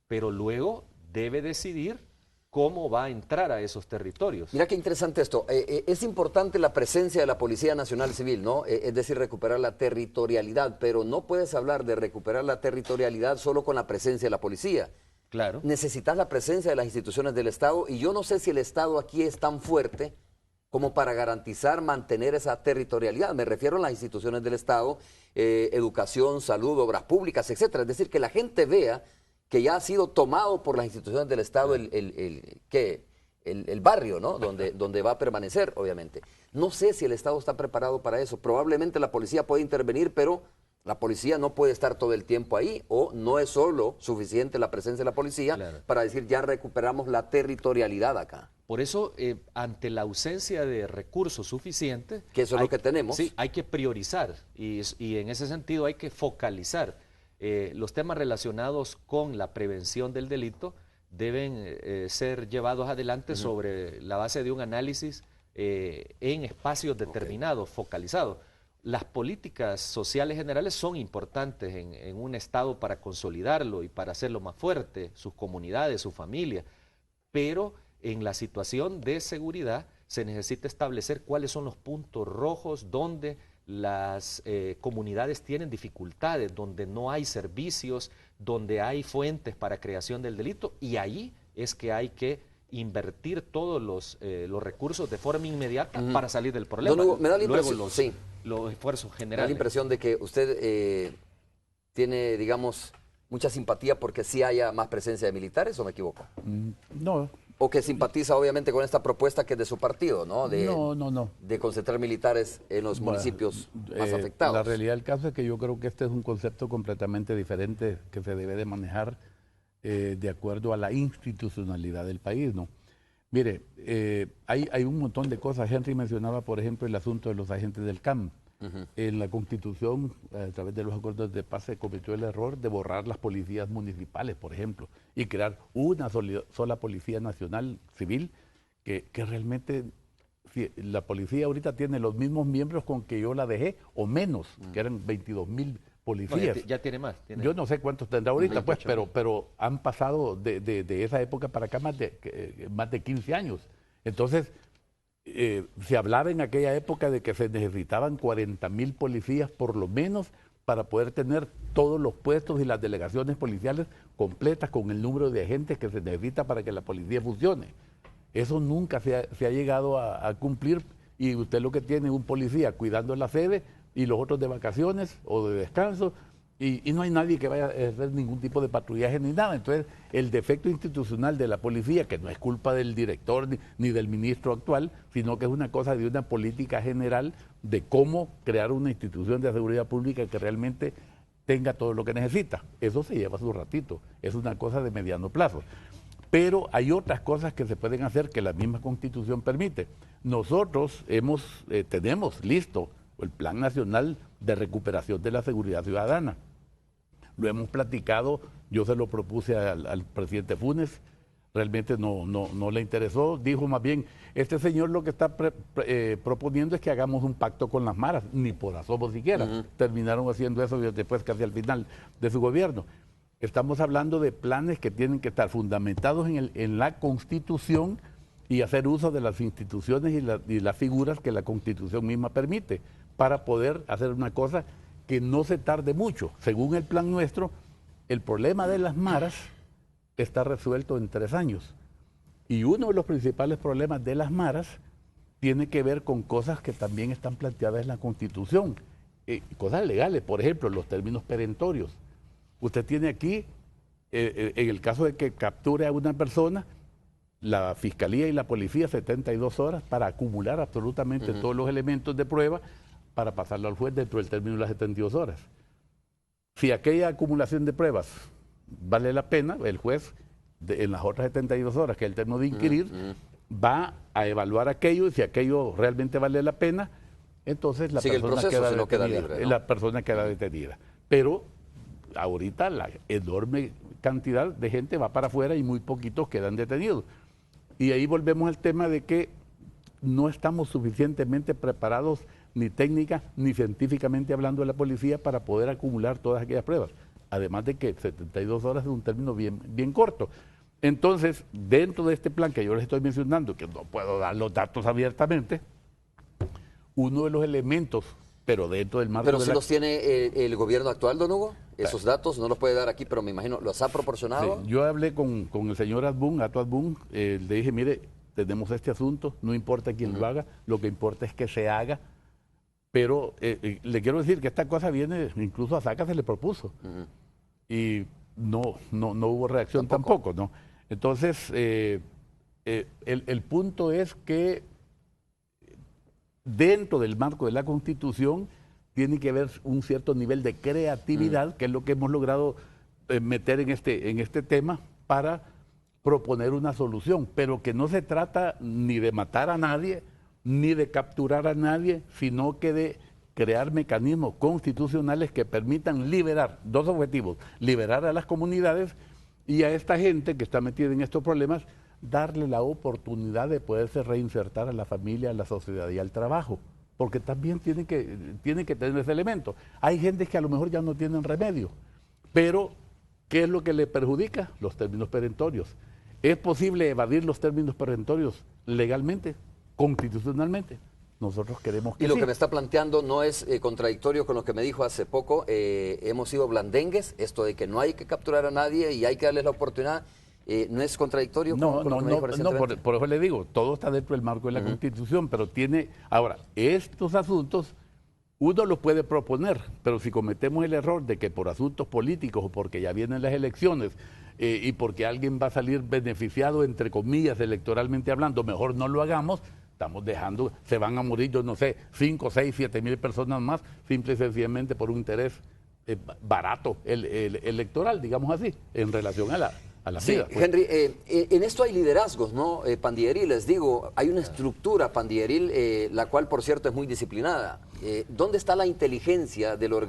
pero luego debe decidir cómo va a entrar a esos territorios. Mira qué interesante esto. Es importante la presencia de la Policía Nacional Civil, ¿no? Es decir, recuperar la territorialidad, pero no puedes hablar de recuperar la territorialidad solo con la presencia de la policía. Claro. Necesitas la presencia de las instituciones del Estado y yo no sé si el Estado aquí es tan fuerte como para garantizar, mantener esa territorialidad. Me refiero a las instituciones del Estado, educación, salud, obras públicas, etcétera. Es decir, que la gente vea que ya ha sido tomado por las instituciones del Estado el barrio, ¿no? Donde va a permanecer, obviamente. No sé si el Estado está preparado para eso. Probablemente la policía puede intervenir, pero la policía no puede estar todo el tiempo ahí, o no es solo suficiente la presencia de la policía para decir ya recuperamos la territorialidad acá. Por eso, ante la ausencia de recursos suficientes, que eso es lo que tenemos. Sí, hay que priorizar y en ese sentido hay que focalizar. Los temas relacionados con la prevención del delito deben ser llevados adelante sobre la base de un análisis en espacios determinados, focalizados. Las políticas sociales generales son importantes en un Estado para consolidarlo y para hacerlo más fuerte, sus comunidades, su familia, pero en la situación de seguridad se necesita establecer cuáles son los puntos rojos donde las comunidades tienen dificultades, donde no hay servicios, donde hay fuentes para creación del delito, y ahí es que hay que invertir todos los recursos de forma inmediata para salir del problema. Don Hugo, me da la impresión, luego los esfuerzos generales. Me da la impresión de que usted tiene, digamos, mucha simpatía porque sí haya más presencia de militares, ¿o me equivoco? No. O que simpatiza obviamente con esta propuesta que es de su partido, ¿no? No. De concentrar militares en los municipios más afectados. La realidad del caso es que yo creo que este es un concepto completamente diferente que se debe de manejar de acuerdo a la institucionalidad del país, ¿no? Mire, hay un montón de cosas. Henry mencionaba, por ejemplo, el asunto de los agentes del CAM. En la Constitución, a través de los acuerdos de paz, se cometió el error de borrar las policías municipales, por ejemplo, y crear una sola Policía Nacional Civil, que realmente la policía ahorita tiene los mismos miembros con que yo la dejé, o menos, que eran 22,000 policías. No, ya tiene más. Yo no sé cuántos tendrá ahorita, pues, pero han pasado de esa época para acá más de 15 años. Entonces, se hablaba en aquella época de que se necesitaban 40,000 policías por lo menos para poder tener todos los puestos y las delegaciones policiales completas con el número de agentes que se necesita para que la policía funcione. Eso nunca se ha llegado a cumplir, y usted lo que tiene es un policía cuidando la sede y los otros de vacaciones o de descanso, y no hay nadie que vaya a hacer ningún tipo de patrullaje ni nada. Entonces, el defecto institucional de la policía, que no es culpa del director ni del ministro actual, sino que es una cosa de una política general de cómo crear una institución de seguridad pública que realmente tenga todo lo que necesita. Eso se lleva su ratito, es una cosa de mediano plazo. Pero hay otras cosas que se pueden hacer que la misma Constitución permite. Nosotros tenemos listo el Plan Nacional de Recuperación de la Seguridad Ciudadana. Lo hemos platicado, yo se lo propuse al presidente Funes, realmente no le interesó, dijo más bien, este señor lo que está proponiendo es que hagamos un pacto con las maras, ni por asomo siquiera. Terminaron haciendo eso después casi al final de su gobierno. Estamos hablando de planes que tienen que estar fundamentados en la Constitución y hacer uso de las instituciones y las figuras que la Constitución misma permite para poder hacer una cosa que no se tarde mucho. Según el plan nuestro, el problema de las maras está resuelto en 3 años. Y uno de los principales problemas de las maras tiene que ver con cosas que también están planteadas en la Constitución, cosas legales, por ejemplo, los términos perentorios. Usted tiene aquí, en el caso de que capture a una persona, la Fiscalía y la Policía 72 horas para acumular absolutamente todos los elementos de prueba para pasarlo al juez dentro del término de las 72 horas. Si aquella acumulación de pruebas vale la pena, el juez en las otras 72 horas, que es el término de inquirir, va a evaluar aquello y si aquello realmente vale la pena, entonces la persona queda detenida. La persona queda detenida. Pero ahorita la enorme cantidad de gente va para afuera y muy poquitos quedan detenidos. Y ahí volvemos al tema de que no estamos suficientemente preparados ni técnica ni científicamente hablando de la policía para poder acumular todas aquellas pruebas. Además de que 72 horas es un término bien corto. Entonces, dentro de este plan que yo les estoy mencionando, que no puedo dar los datos abiertamente, uno de los elementos, pero dentro del marco Pero de si los tiene el gobierno actual, don Hugo, esos datos no los puede dar aquí, pero me imagino, ¿los ha proporcionado? Sí, yo hablé con el señor Ato Adbun, le dije, mire, tenemos este asunto, no importa quién lo haga, lo que importa es que se haga, pero le quiero decir que esta cosa viene, incluso a Saca se le propuso, y no hubo reacción tampoco, ¿no? Entonces, el punto es que dentro del marco de la Constitución tiene que haber un cierto nivel de creatividad, que es lo que hemos logrado meter en este tema para proponer una solución, pero que no se trata ni de matar a nadie, ni de capturar a nadie, sino que de crear mecanismos constitucionales que permitan liberar, 2 objetivos, liberar a las comunidades y a esta gente que está metida en estos problemas, darle la oportunidad de poderse reinsertar a la familia, a la sociedad y al trabajo, porque también tienen que tener ese elemento. Hay gente que a lo mejor ya no tienen remedio, pero ¿qué es lo que le perjudica? Los términos perentorios. ¿Es posible evadir los términos perentorios legalmente, constitucionalmente? Nosotros queremos que Y lo sí. que me está planteando no es contradictorio con lo que me dijo hace poco, hemos sido blandengues, esto de que no hay que capturar a nadie y hay que darles la oportunidad, ¿no es contradictorio con lo que me dijo recientemente? por eso le digo, todo está dentro del marco de la Constitución, pero ahora, estos asuntos uno los puede proponer, pero si cometemos el error de que por asuntos políticos o porque ya vienen las elecciones y porque alguien va a salir beneficiado, entre comillas, electoralmente hablando, mejor no lo hagamos, estamos dejando, se van a morir, yo no sé, 5, 6, 7 mil personas más, simple y sencillamente por un interés barato electoral, digamos así, en relación a la vida. Pues. Henry, en esto hay liderazgos, ¿no? Pandilleriles, digo, hay una estructura pandilleril, la cual, por cierto, es muy disciplinada. ¿Dónde está la inteligencia de los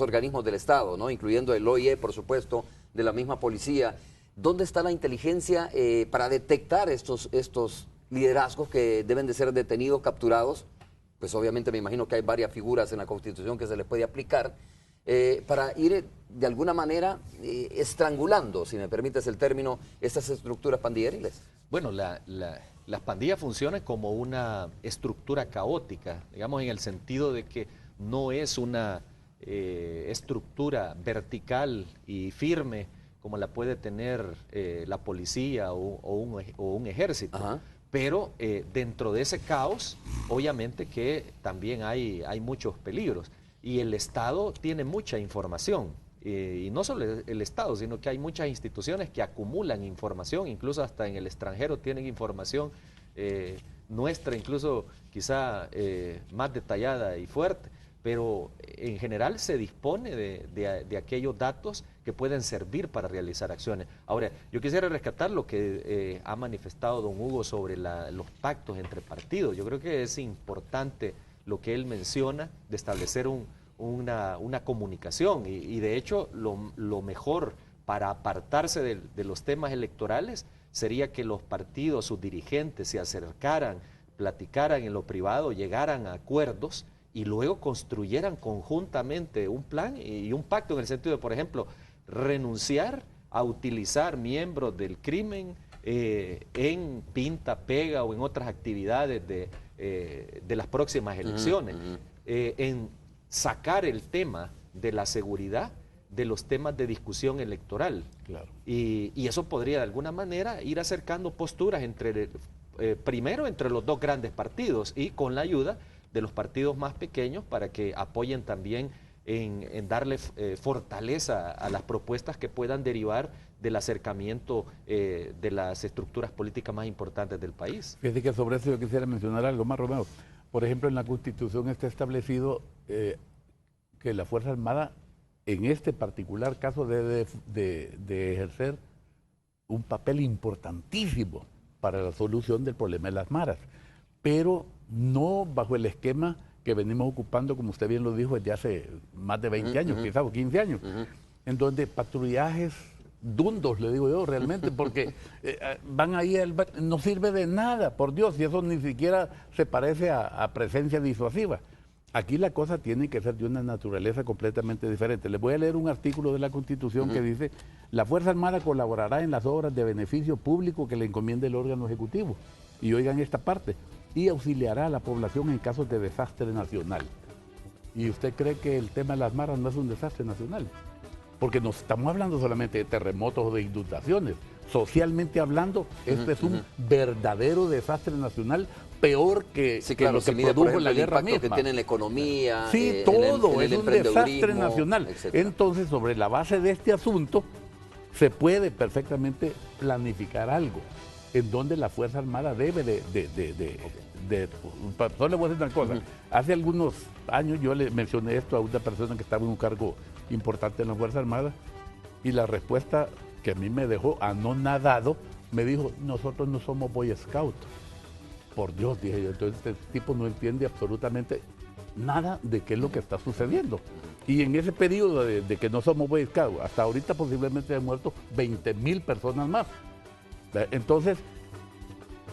organismos del Estado, ¿no? Incluyendo el OIE, por supuesto, de la misma policía? ¿Dónde está la inteligencia para detectar estos liderazgos que deben de ser detenidos, capturados? Pues obviamente me imagino que hay varias figuras en la Constitución que se les puede aplicar, para ir de alguna manera estrangulando, si me permites el término, estas estructuras pandilleriles. Bueno, las pandillas funcionan como una estructura caótica, digamos en el sentido de que no es una estructura vertical y firme como la puede tener la policía o un ejército. Ajá. Pero dentro de ese caos, obviamente que también hay muchos peligros. Y el Estado tiene mucha información, y no solo el Estado, sino que hay muchas instituciones que acumulan información, incluso hasta en el extranjero tienen información nuestra, incluso quizá más detallada y fuerte, pero en general se dispone de aquellos datos que pueden servir para realizar acciones. Ahora, yo quisiera rescatar lo que ha manifestado don Hugo sobre los pactos entre partidos. Yo creo que es importante lo que él menciona de establecer una comunicación y de hecho lo mejor para apartarse de los temas electorales sería que los partidos, sus dirigentes se acercaran, platicaran en lo privado, llegaran a acuerdos y luego construyeran conjuntamente un plan y un pacto en el sentido de, por ejemplo, renunciar a utilizar miembros del crimen en pinta, pega o en otras actividades de las próximas elecciones, en sacar el tema de la seguridad de los temas de discusión electoral. Claro. Y eso podría de alguna manera ir acercando posturas primero entre los dos grandes partidos y con la ayuda de los partidos más pequeños para que apoyen también en darle fortaleza a las propuestas que puedan derivar del acercamiento de las estructuras políticas más importantes del país. Fíjate que sobre eso yo quisiera mencionar algo más, Romeo. Por ejemplo, en la Constitución está establecido que la Fuerza Armada, en este particular caso, debe de ejercer un papel importantísimo para la solución del problema de las maras, pero no bajo el esquema que venimos ocupando, como usted bien lo dijo, desde hace más de 20 años, quizás, o 15 años, en donde patrullajes dundos, le digo yo, realmente, porque van ahí, no sirve de nada, por Dios, y eso ni siquiera se parece a presencia disuasiva. Aquí la cosa tiene que ser de una naturaleza completamente diferente. Les voy a leer un artículo de la Constitución que dice: la Fuerza Armada colaborará en las obras de beneficio público que le encomiende el órgano ejecutivo. Y oigan esta parte: y auxiliará a la población en casos de desastre nacional. ¿Y usted cree que el tema de las maras no es un desastre nacional? Porque no estamos hablando solamente de terremotos o de inundaciones. Socialmente hablando, este es un verdadero desastre nacional, peor que, sí, claro, lo que mide, produjo por ejemplo, la guerra el impacto misma. que tiene en la economía, Sí, todo, en el es un desastre nacional. Etcétera. Entonces, sobre la base de este asunto, se puede perfectamente planificar algo en donde la Fuerza Armada debe solo le voy a decir una cosa. Hace algunos años yo le mencioné esto a una persona que estaba en un cargo importante en la Fuerza Armada, y la respuesta que a mí me dejó anonadado, me dijo: nosotros no somos Boy Scout. Por Dios, dije yo, entonces este tipo no entiende absolutamente nada de qué es lo que está sucediendo. Y en ese periodo de que no somos Boy Scout, hasta ahorita posiblemente han muerto 20,000 personas más. Entonces,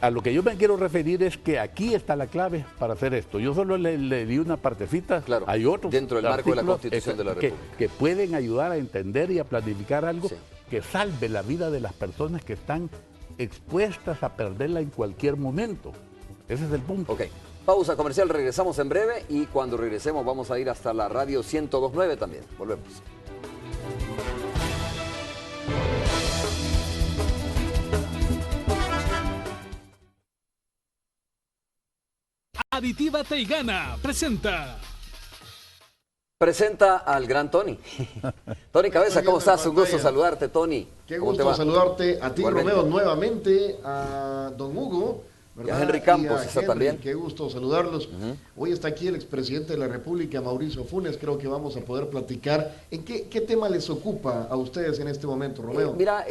a lo que yo me quiero referir es que aquí está la clave para hacer esto. Yo solo le di una partecita, claro, hay otros dentro del marco de la Constitución de la República que pueden ayudar a entender y a planificar algo sí, que salve la vida de las personas que están expuestas a perderla en cualquier momento. Ese es el punto. Ok, pausa comercial, regresamos en breve, y cuando regresemos vamos a ir hasta la radio 102.9 también. Volvemos. Aditiva Teigana presenta al gran Tony. Tony Cabeza, ¿cómo estás? Un gusto saludarte, Tony. Qué ¿Cómo gusto saludarte a ti, Igualmente. Romeo, nuevamente, a don Hugo, ¿verdad? Y a Henry Campos, a está Henry, también. Qué gusto saludarlos. Hoy está aquí el expresidente de la República, Mauricio Funes. Creo que vamos a poder platicar. ¿En qué tema les ocupa a ustedes en este momento, Romeo? Mira,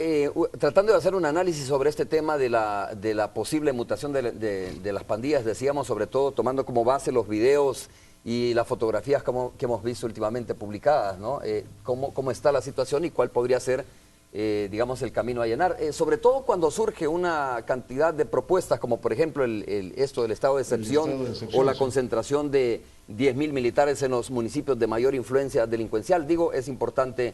tratando de hacer un análisis sobre este tema de la posible mutación de las pandillas, decíamos, sobre todo tomando como base los videos y las fotografías que hemos visto últimamente publicadas, ¿no? Cómo está la situación y cuál podría ser, digamos, el camino a llenar. Sobre todo cuando surge una cantidad de propuestas, como por ejemplo esto del estado de excepción, o la concentración de 10,000 militares en los municipios de mayor influencia delincuencial. Digo, es importante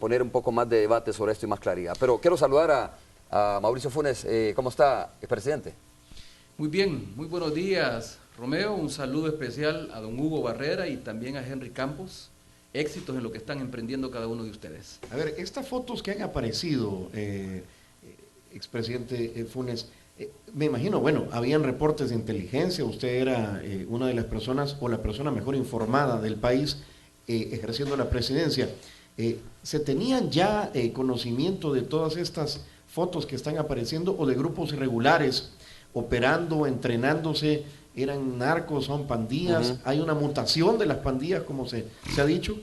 poner un poco más de debate sobre esto y más claridad. Pero quiero saludar a Mauricio Funes. ¿Cómo está, presidente? Muy bien, muy buenos días, Romeo. Un saludo especial a don Hugo Barrera y también a Henry Campos. Éxitos en lo que están emprendiendo cada uno de ustedes. A ver, estas fotos que han aparecido, expresidente Funes, me imagino, bueno, habían reportes de inteligencia, usted era una de las personas o la persona mejor informada del país ejerciendo la presidencia. ¿Se tenían ya conocimiento de todas estas fotos que están apareciendo o de grupos irregulares operando, entrenándose? ¿Eran narcos, son pandillas? ¿Hay una mutación de las pandillas, como se ha dicho?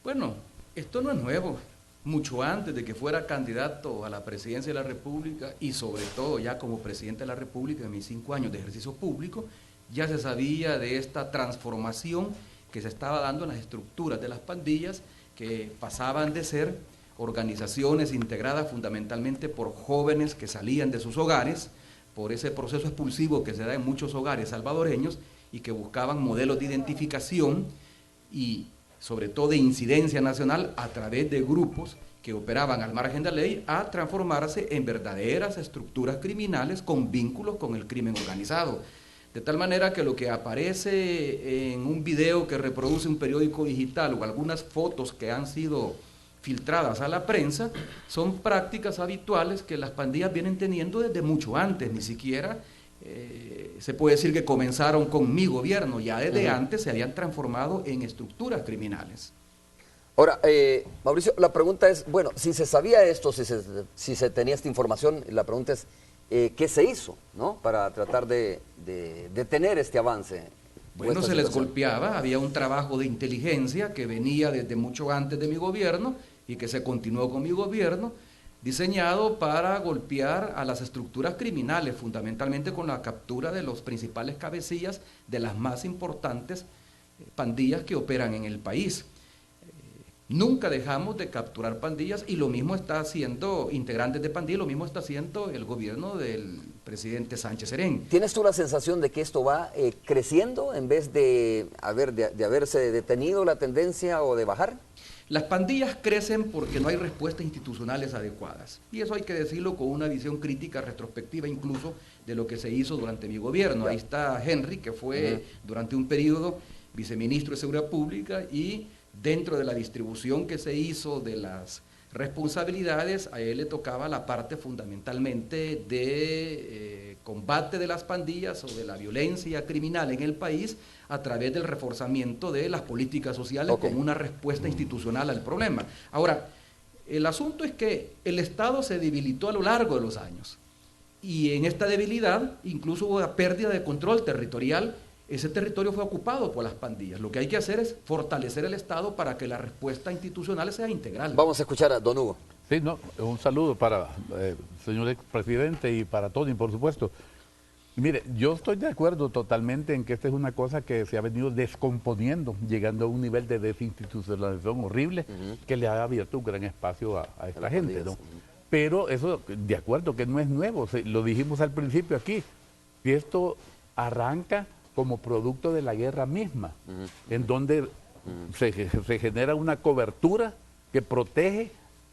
Bueno, esto no es nuevo. Mucho antes de que fuera candidato a la presidencia de la República, y sobre todo ya como presidente de la República en mis 5 años de ejercicio público, ya se sabía de esta transformación que se estaba dando en las estructuras de las pandillas, que pasaban de ser organizaciones integradas fundamentalmente por jóvenes que salían de sus hogares, por ese proceso expulsivo que se da en muchos hogares salvadoreños, y que buscaban modelos de identificación y sobre todo de incidencia nacional a través de grupos que operaban al margen de la ley a transformarse en verdaderas estructuras criminales con vínculos con el crimen organizado. De tal manera que lo que aparece en un video que reproduce un periódico digital o algunas fotos que han sido filtradas a la prensa son prácticas habituales que las pandillas vienen teniendo desde mucho antes, ni siquiera se puede decir que comenzaron con mi gobierno, ya desde antes se habían transformado en estructuras criminales. Ahora, Mauricio, la pregunta es, bueno, si se sabía esto, si se tenía esta información, la pregunta es, ¿qué se hizo, no, para tratar de detener este avance? Bueno, se les golpeaba, había un trabajo de inteligencia que venía desde mucho antes de mi gobierno y que se continuó con mi gobierno, diseñado para golpear a las estructuras criminales, fundamentalmente con la captura de los principales cabecillas de las más importantes pandillas que operan en el país. Nunca dejamos de capturar pandillas y lo mismo está haciendo integrantes de pandillas, lo mismo está haciendo el gobierno del presidente Sánchez Serén. ¿Tienes tú la sensación de que esto va creciendo en vez de haberse detenido la tendencia o de bajar? Las pandillas crecen porque no hay respuestas institucionales adecuadas. Y eso hay que decirlo con una visión crítica, retrospectiva incluso, de lo que se hizo durante mi gobierno. Ahí está Henry, que fue durante un periodo viceministro de Seguridad Pública, y dentro de la distribución que se hizo de las responsabilidades, a él le tocaba la parte fundamentalmente de combate de las pandillas o de la violencia criminal en el país a través del reforzamiento de las políticas sociales como una respuesta institucional al problema. Ahora, el asunto es que el Estado se debilitó a lo largo de los años y en esta debilidad incluso hubo una pérdida de control territorial. Ese territorio fue ocupado por las pandillas. Lo que hay que hacer es fortalecer el Estado para que la respuesta institucional sea integral. Vamos a escuchar a don Hugo. Sí, no, un saludo para el señor expresidente y para Tony, por supuesto. Mire, yo estoy de acuerdo totalmente en que esta es una cosa que se ha venido descomponiendo, llegando a un nivel de desinstitucionalización horrible que le ha abierto un gran espacio a esta gente, ¿no? Pero eso, de acuerdo, que no es nuevo, lo dijimos al principio aquí, que esto arranca como producto de la guerra misma, en donde se genera una cobertura que protege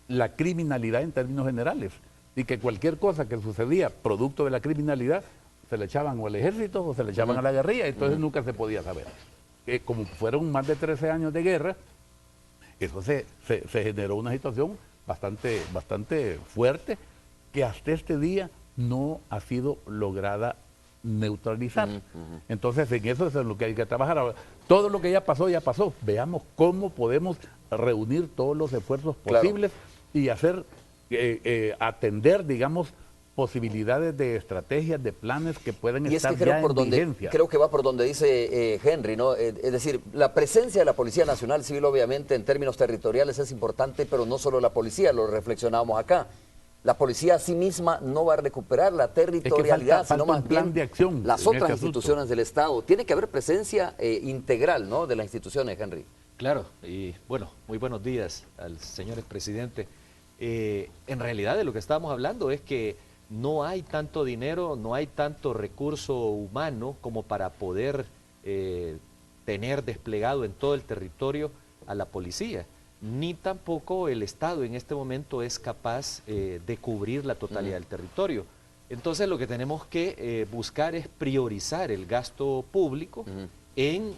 la criminalidad en términos generales, y que cualquier cosa que sucedía producto de la criminalidad se le echaban o al ejército o se le echaban a la guerrilla, entonces nunca se podía saber. Como fueron más de 13 años de guerra, eso se generó una situación bastante fuerte que hasta este día no ha sido lograda neutralizar. Entonces en eso es en lo que hay que trabajar. Ahora, todo lo que ya pasó, veamos cómo podemos reunir todos los esfuerzos posibles y hacer, atender, digamos, posibilidades de estrategias, de planes que pueden estar ya en vigencia. Creo que va por donde dice Henry, ¿no? Es decir, la presencia de la Policía Nacional Civil, obviamente, en términos territoriales es importante, pero no solo la policía, lo reflexionábamos acá. La policía a sí misma no va a recuperar la territorialidad, sino más bien de acción las otras instituciones del Estado. Tiene que haber presencia integral, ¿no?, de las instituciones, Henry. Claro, y bueno, muy buenos días al señor expresidente. En realidad de lo que estamos hablando es que no hay tanto dinero, no hay tanto recurso humano como para poder tener desplegado en todo el territorio a la policía. Ni tampoco el Estado en este momento es capaz de cubrir la totalidad del territorio. Entonces lo que tenemos que buscar es priorizar el gasto público en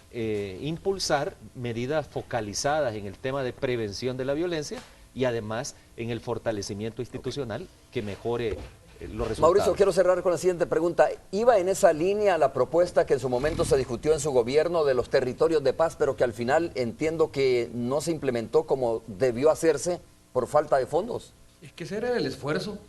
impulsar medidas focalizadas en el tema de prevención de la violencia y además en el fortalecimiento institucional que mejore los resultados. Mauricio, quiero cerrar con la siguiente pregunta. ¿Iba en esa línea la propuesta que en su momento se discutió en su gobierno de los territorios de paz, pero que al final entiendo que no se implementó como debió hacerse por falta de fondos? Es que ese era el esfuerzo,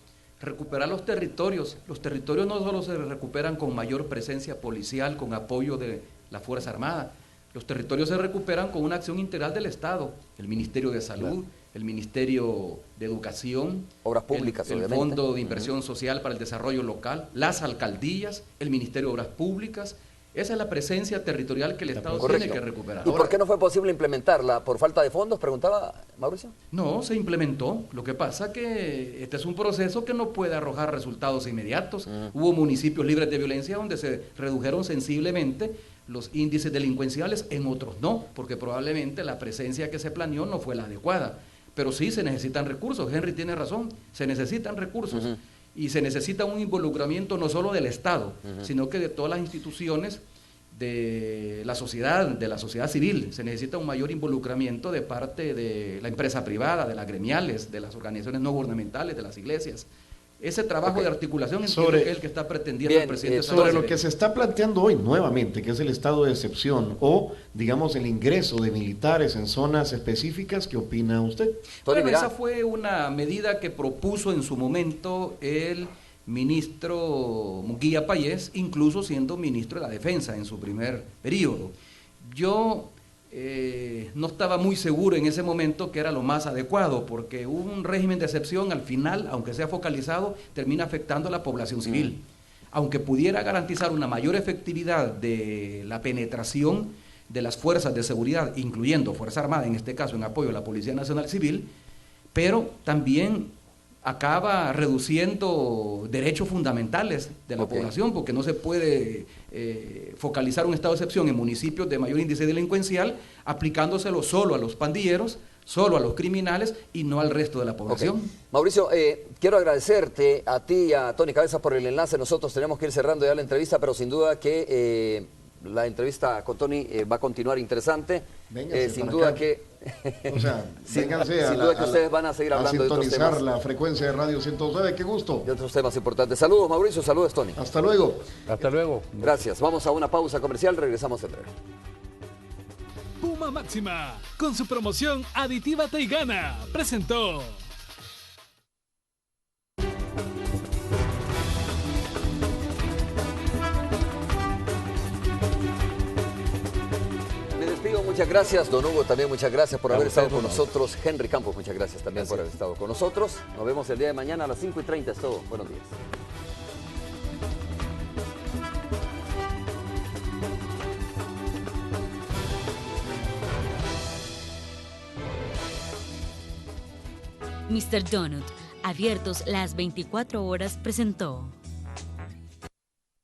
recuperar los territorios. Los territorios no solo se recuperan con mayor presencia policial, con apoyo de la Fuerza Armada. Los territorios se recuperan con una acción integral del Estado, el Ministerio de Salud, el Ministerio de Educación, Obras Públicas, el Fondo de Inversión Social para el Desarrollo Local, las alcaldías, el Ministerio de Obras Públicas. Esa es la presencia territorial que el Estado tiene que recuperar. ¿Y por qué no fue posible implementarla? ¿Por falta de fondos? Preguntaba Mauricio. No, se implementó. Lo que pasa que este es un proceso que no puede arrojar resultados inmediatos. Hubo municipios libres de violencia donde se redujeron sensiblemente los índices delincuenciales, en otros no, porque probablemente la presencia que se planeó no fue la adecuada. pero sí se necesitan recursos. Henry tiene razón, se necesitan recursos. Y se necesita un involucramiento no solo del Estado, sino que de todas las instituciones de la sociedad civil. Se necesita un mayor involucramiento de parte de la empresa privada, de las gremiales, de las organizaciones no gubernamentales, de las iglesias. Ese trabajo de articulación es el que está pretendiendo el presidente Sánchez. Sobre lo que se está planteando hoy nuevamente, que es el estado de excepción o, digamos, el ingreso de militares en zonas específicas, ¿qué opina usted? Bueno, esa fue una medida que propuso en su momento el ministro Munguía Payés, incluso siendo ministro de la Defensa en su primer periodo. Yo no estaba muy seguro en ese momento que era lo más adecuado, porque un régimen de excepción al final, aunque sea focalizado, termina afectando a la población civil. Aunque pudiera garantizar una mayor efectividad de la penetración de las fuerzas de seguridad, incluyendo Fuerza Armada, en este caso en apoyo a la Policía Nacional Civil, pero también acaba reduciendo derechos fundamentales de la población, porque no se puede focalizar un estado de excepción en municipios de mayor índice delincuencial, aplicándoselo solo a los pandilleros, solo a los criminales y no al resto de la población. Mauricio, quiero agradecerte a ti y a Tony Cabeza por el enlace. Nosotros tenemos que ir cerrando ya la entrevista, pero sin duda que la entrevista con Tony va a continuar interesante. Sin duda que sin duda que ustedes van a seguir hablando de otros temas. La frecuencia de Radio 109, qué gusto. De otros temas importantes. Saludos, Mauricio, saludos, Tony. Hasta luego. Hasta luego. Gracias. Vamos a una pausa comercial, regresamos en breve. Puma Máxima, con su promoción Aditiva Te Gana, presentó. Muchas gracias, don Hugo, también muchas gracias por haber estado con nosotros. Henry Campos, muchas gracias también por haber estado con nosotros. Nos vemos el día de mañana a las 5:30, es todo. Buenos días. Mr. Donut, abiertos las 24 horas, presentó.